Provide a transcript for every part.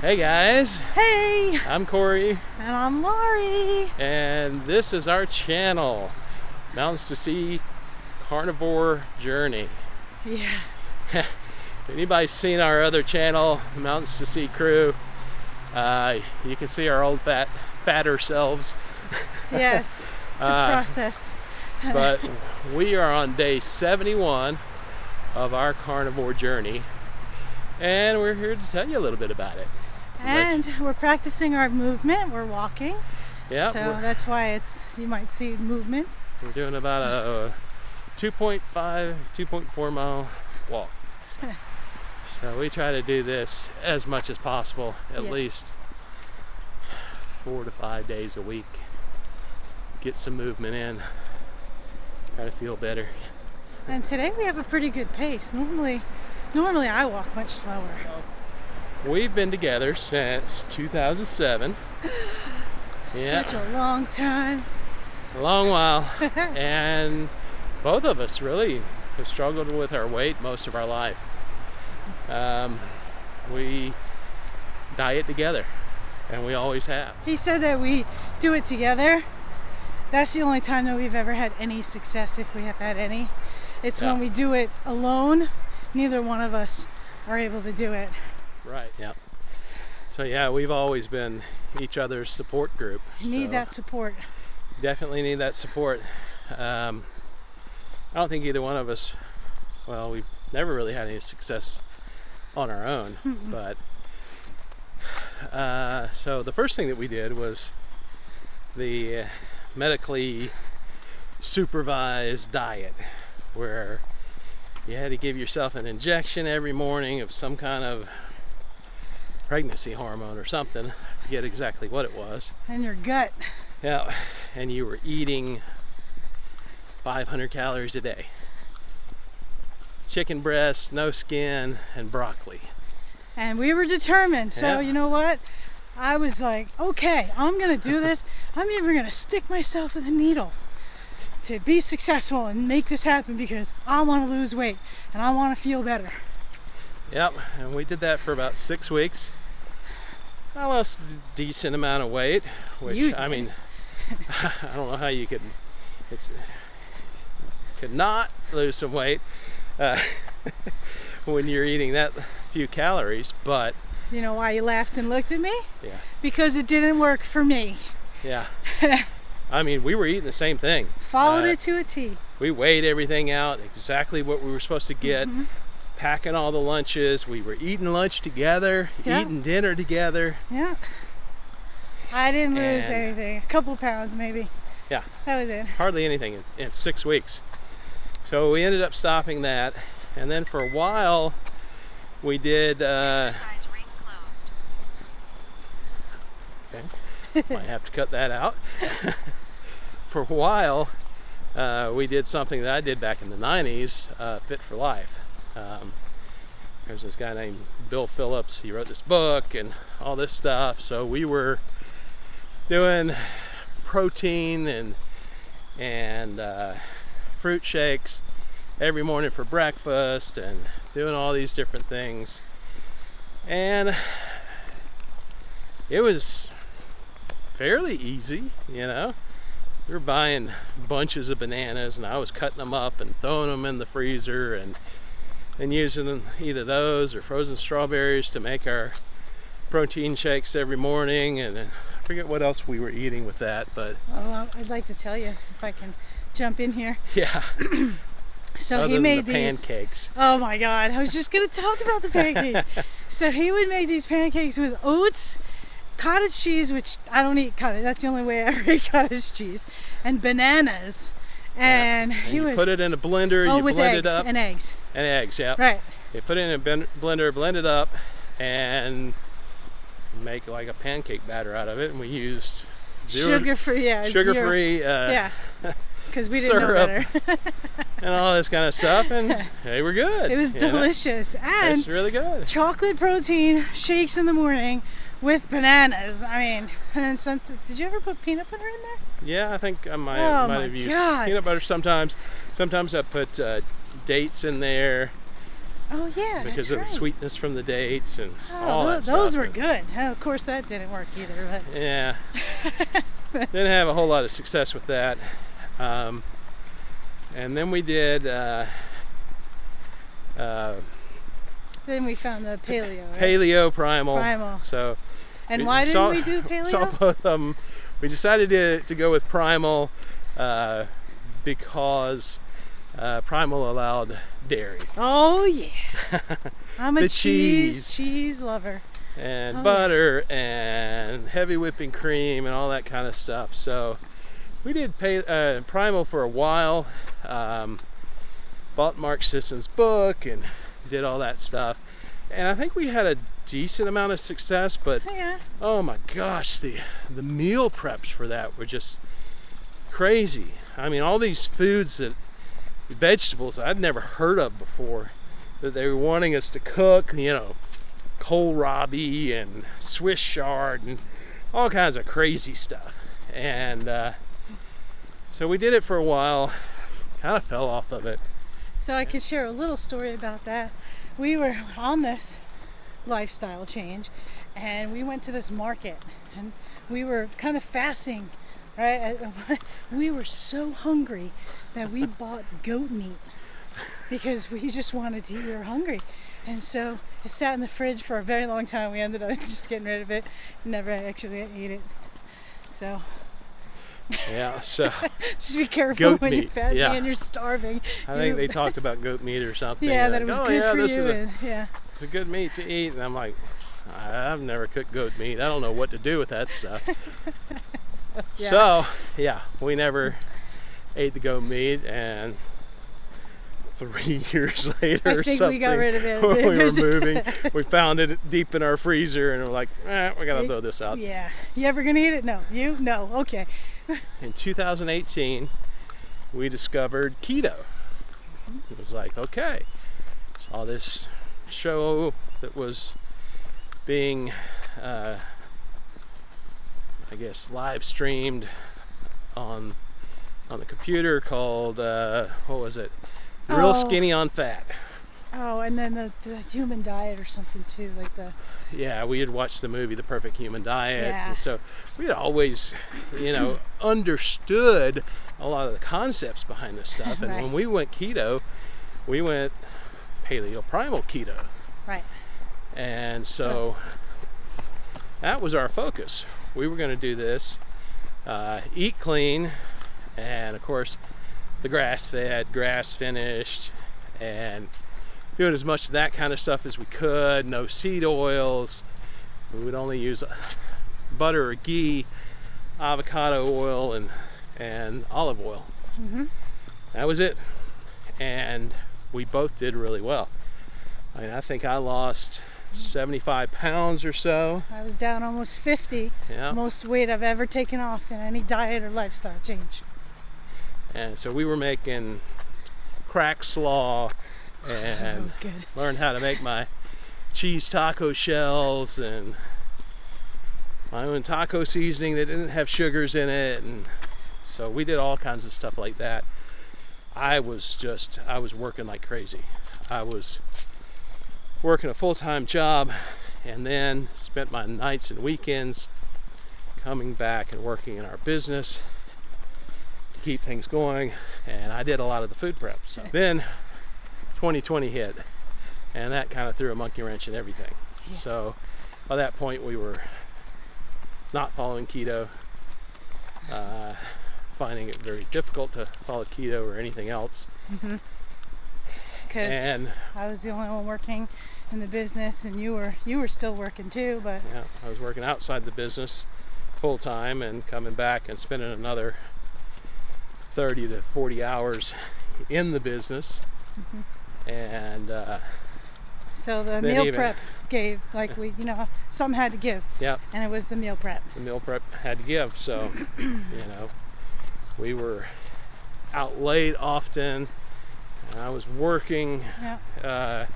Hey guys! Hey! I'm Corey. And I'm Lori. And this is our channel, Mountains to Sea Carnivore Journey. Yeah. If anybody's seen our other channel, Mountains to Sea Crew, you can see our old fatter selves. Yes, it's a process. But we are on day 71 of our carnivore journey, and we're here to tell you a little bit about it. And we're practicing our movement. We're walking. Yeah. So that's why you might see movement. We're doing about a 2.5, 2.4 mile walk. So we try to do this as much as possible, at least 4 to 5 days a week. Get some movement in. Try to feel better. And today we have a pretty good pace. Normally I walk much slower. We've been together since 2007. Such a long time. A long while. And both of us really have struggled with our weight most of our life. We diet together, and we always have. He said that we do it together. That's the only time that we've ever had any success, if we have had any. It's when we do it alone, neither one of us are able to do it. Right, yep. So yeah, we've always been each other's support group. Need that support. Definitely need that support. I don't think either one of us, well, we've never really had any success on our own. But so the first thing that we did was the medically supervised diet, where you had to give yourself an injection every morning of some kind of pregnancy hormone or something. I forget exactly what it was. And your gut. Yeah, and you were eating 500 calories a day. Chicken breast, no skin, and broccoli. And we were determined. So you know what? I was like, okay, I'm gonna do this. I'm even gonna stick myself with a needle to be successful and make this happen, because I want to lose weight and I want to feel better. Yep, and we did that for about 6 weeks. I lost a decent amount of weight, which I mean, I don't know how you could not lose some weight when you're eating that few calories, but you know why you laughed and looked at me? Yeah. Because it didn't work for me. Yeah. I mean, we were eating the same thing. Followed it to a T. We weighed everything out, exactly what we were supposed to get, packing all the lunches. We were eating lunch together, eating dinner together. Yeah. I didn't lose anything. A couple pounds maybe. Yeah. That was it. Hardly anything in 6 weeks. So we ended up stopping that. And then for a while, we did... Exercise ring closed. Okay. Might have to cut that out. For a while, we did something that I did back in the 90s, Fit for Life. There's this guy named Bill Phillips. He wrote this book and all this stuff. So we were doing protein and fruit shakes every morning for breakfast, and doing all these different things. And it was fairly easy, you know. We were buying bunches of bananas, and I was cutting them up and throwing them in the freezer, and using either those or frozen strawberries to make our protein shakes every morning. And I forget what else we were eating with that, but I'd like to tell you, if I can jump in here. Yeah. So Other he made than the these pancakes. Oh my God, I was just gonna talk about the pancakes. So he would make these pancakes with oats, cottage cheese, which I don't eat cottage, that's the only way I ever eat cottage cheese, and bananas. And he would put it in a blender, you with blend eggs, it up. and eggs. And eggs, yeah. Right. You put it in a blender, blend it up, and make like a pancake batter out of it. And we used sugar-free, yeah, because we didn't know better. And all this kind of stuff, and they were good. It was delicious. And it's really good. Chocolate protein shakes in the morning with bananas. I mean, and did you ever put peanut butter in there? Yeah, I think I might have used peanut butter sometimes. Sometimes I put dates in there. Oh yeah, because that's of right. the sweetness from the dates and all Oh, that those stuff. were good. Of course, that didn't work either. But Yeah. Didn't have a whole lot of success with that. And then we did then we found the paleo. Right? Paleo Primal. Primal. So And why didn't we do saw paleo? both of them. We decided to go with Primal because Primal allowed dairy Oh yeah. I'm a The cheese lover. and Oh, butter and heavy whipping cream and all that kind of stuff. So we did Primal for a while. Bought Mark Sisson's book and did all that stuff. And I think we had a decent amount of success, but Yeah. oh my gosh, the meal preps for that were just crazy. I mean, all these foods that vegetables I'd never heard of before that they were wanting us to cook, you know, kohlrabi and Swiss chard and all kinds of crazy stuff. And so we did it for a while, kind of fell off of it. So I could share a little story about that. We were on this lifestyle change and we went to this market and we were kind of fasting, right? We were so hungry that we bought goat meat because we just wanted to eat. We were hungry. And so it sat in the fridge for a very long time. We ended up just getting rid of it. Never actually ate it. So Yeah, so just be careful Goat when you're meat, fasting yeah. and you're starving. I think they talked about goat meat or something. Yeah, like, that it was oh, good yeah, for this you. is And, yeah. it's a good meat to eat. And I'm like, I've never cooked goat meat. I don't know what to do with that stuff. Yeah. So, yeah, we never ate the goat meat, and 3 years later I or think something, we got rid of it. when we were moving, we found it deep in our freezer, and we're like, we gotta throw this out. Yeah. You ever gonna eat it? No. You? No. Okay. In 2018, we discovered keto. It was like, okay, saw this show that was being, I guess, live streamed on the computer called, what was it? Real Oh. Skinny on Fat. Oh, and then the human diet or something too, like the. Yeah, we had watched the movie The Perfect Human Diet, Yeah. and so we had always, understood a lot of the concepts behind this stuff. And Right. when we went keto, we went Paleo Primal keto, Right. and so that was our focus. We were going to do this, eat clean, and of course, the grass-fed, grass-finished, and doing as much of that kind of stuff as we could. No seed oils. We would only use butter or ghee, avocado oil, and olive oil. Mm-hmm. That was it. And we both did really well. I mean, I think I lost 75 pounds or so. I was down almost 50. Yeah. Most weight I've ever taken off in any diet or lifestyle change. And so we were making crack slaw That and was good. learned how to make my cheese taco shells and my own taco seasoning that didn't have sugars in it. And so we did all kinds of stuff like that. I was working like crazy. I was working a full-time job and then spent my nights and weekends coming back and working in our business to keep things going. And I did a lot of the food prep. So then 2020 hit, and that kind of threw a monkey wrench in everything. Yeah. So by that point, we were not following keto, finding it very difficult to follow keto or anything else. Because And I was the only one working in the business, and you were still working too. But yeah, I was working outside the business full time and coming back and spending another 30 to 40 hours in the business. And so the Then meal even- prep gave, like, some had to give, yeah, and it was the meal prep. the meal prep had to give. So, we were out late often, and I was working, Yeah.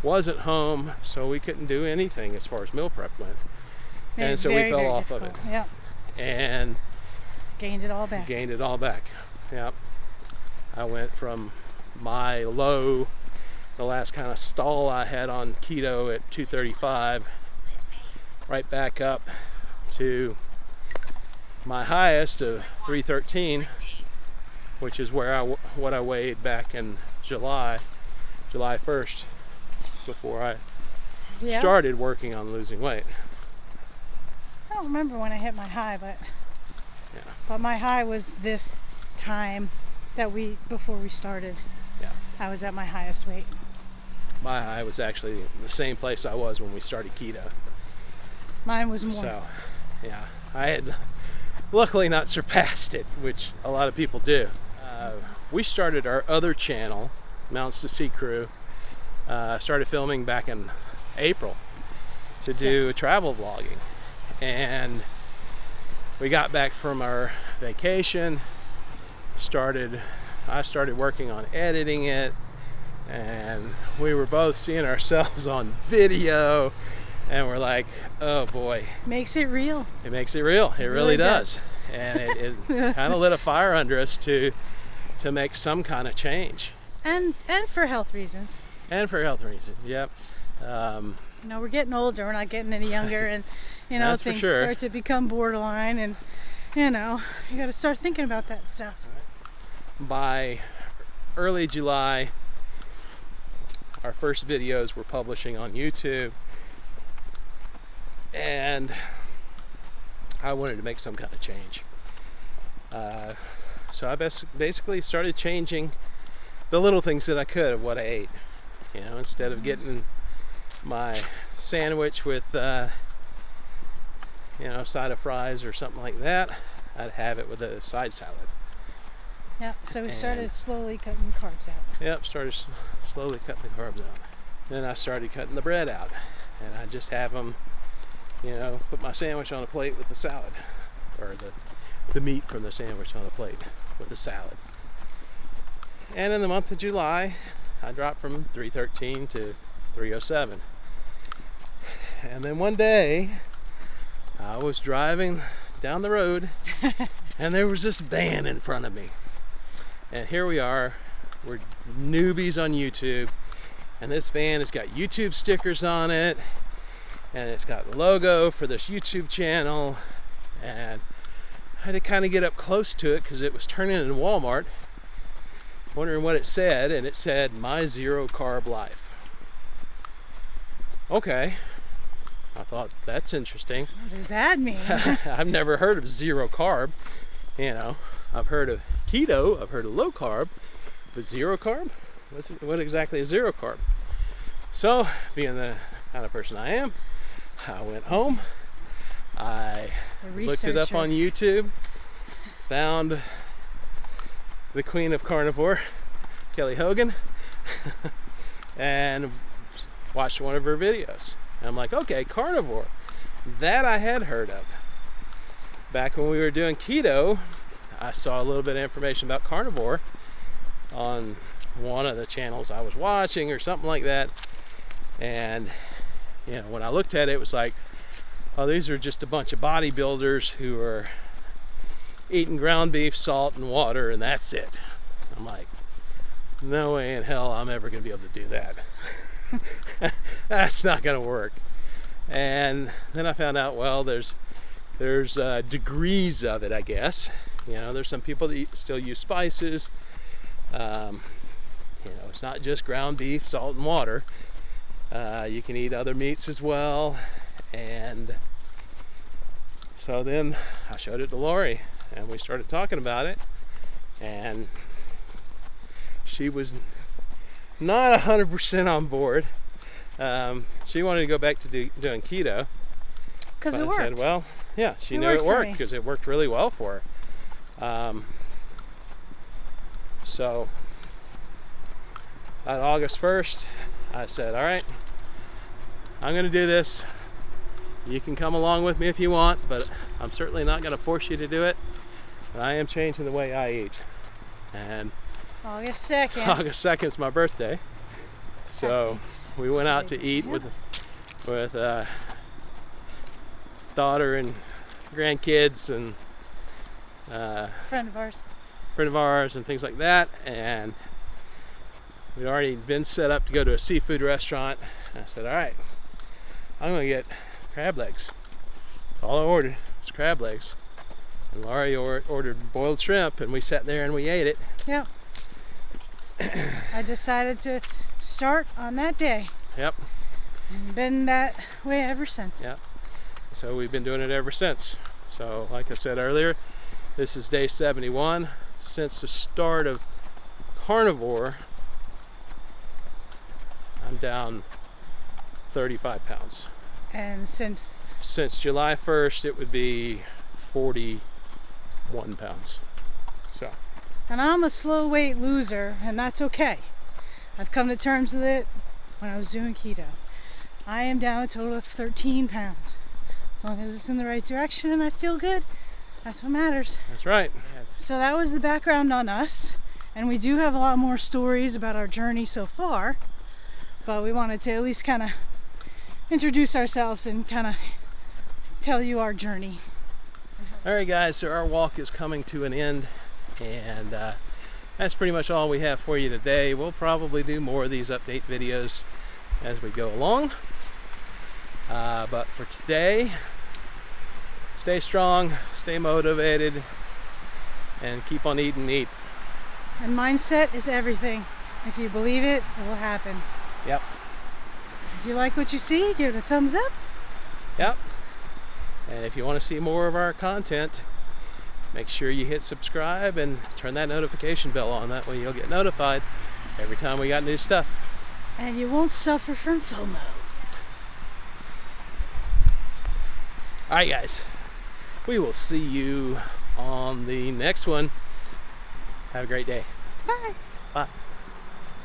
wasn't home, so we couldn't do anything as far as meal prep went. Made And it so we very, fell very off of difficult. it. Yeah. And Gained it all back. gained it all back. Yeah. I went from my low the last kind of stall I had on keto at 235, right back up to my highest of 313, which is where what I weighed back in July 1st, before I started working on losing weight. I don't remember when I hit my high, but my high was this time before we started. Yeah. I was at my highest weight. My high was actually the same place I was when we started keto. Mine was more. So, yeah, I had luckily not surpassed it, which a lot of people do. We started our other channel, Mountains to Sea Crew, started filming back in April to do travel vlogging. And we got back from our vacation, I started working on editing it, and we were both seeing ourselves on video, and we're like, oh boy. Makes it real. It makes it real. It really does. And it kind of lit a fire under us to make some kind of change. And for health reasons. And for health reasons, yep. We're getting older, we're not getting any younger, and things start to become borderline, and you got to start thinking about that stuff. By early July, our first videos were publishing on YouTube, and I wanted to make some kind of change. So I basically started changing the little things that I could of what I ate. Instead of getting my sandwich with side of fries or something like that, I'd have it with a side salad. Yeah, so we started slowly cutting carbs out. Yep, started slowly cutting the carbs out. Then I started cutting the bread out, and I just have them, put my sandwich on a plate with the salad, or the meat from the sandwich on a plate with the salad. And in the month of July, I dropped from 313 to 307. And then one day, I was driving down the road, and there was this van in front of me. And here we are, we're newbies on YouTube, and this van has got YouTube stickers on it, and it's got the logo for this YouTube channel, and I had to kind of get up close to it because it was turning into Walmart, wondering what it said, and it said, "My Zero Carb Life." Okay, I thought, that's interesting. What does that mean? I've never heard of zero carb. I've heard of keto, I've heard of low carb, but zero carb? What exactly is zero carb? So, being the kind of person I am, I went home, I looked it up on YouTube, found the queen of carnivore, Kelly Hogan, and watched one of her videos. And I'm like, okay, carnivore, that I had heard of. Back when we were doing keto, I saw a little bit of information about carnivore on one of the channels I was watching or something like that. And, when I looked at it, it was like, oh, these are just a bunch of bodybuilders who are eating ground beef, salt, and water, and that's it. I'm like, no way in hell I'm ever going to be able to do that. That's not going to work. And then I found out, well, there's degrees of it, I guess. There's some people that still use spices. It's not just ground beef, salt, and water. You can eat other meats as well. And so then I showed it to Lori, and we started talking about it. And she was not 100% on board. She wanted to go back to doing keto. Because it worked. I said, well, yeah, she knew it worked because it worked really well for her. So on August 1st, I said, all right, I'm going to do this. You can come along with me if you want, but I'm certainly not going to force you to do it. But I am changing the way I eat. And August 2nd. August 2nd is my birthday. So we went out to eat with daughter and grandkids and friend of ours and things like that. And We'd already been set up to go to a seafood restaurant. I said, all right, I'm gonna get crab legs. That's all I ordered was crab legs. And Laurie ordered boiled shrimp, and we sat there and we ate it. Yep. I decided to start on that day. Yep. And been that way ever since. Yep. So we've been doing it ever since. So like I said earlier, this is day 71. Since the start of carnivore, I'm down 35 pounds. And since July 1st, it would be 41 pounds. So. And I'm a slow weight loser, and that's okay. I've come to terms with it when I was doing keto. I am down a total of 13 pounds. As long as it's in the right direction and I feel good, that's what matters. That's right. So that was the background on us, and we do have a lot more stories about our journey so far, but we wanted to at least kind of introduce ourselves and kind of tell you our journey. All right, guys, so our walk is coming to an end, and that's pretty much all we have for you today. We'll probably do more of these update videos as we go along, but for today, stay strong, stay motivated, and keep on eating meat. And mindset is everything. If you believe it, it will happen. Yep. If you like what you see, give it a thumbs up. Yep. And if you want to see more of our content, make sure you hit subscribe and turn that notification bell on. That way you'll get notified every time we got new stuff. And you won't suffer from FOMO. All right, guys. We will see you on the next one. Have a great day. Bye. Bye.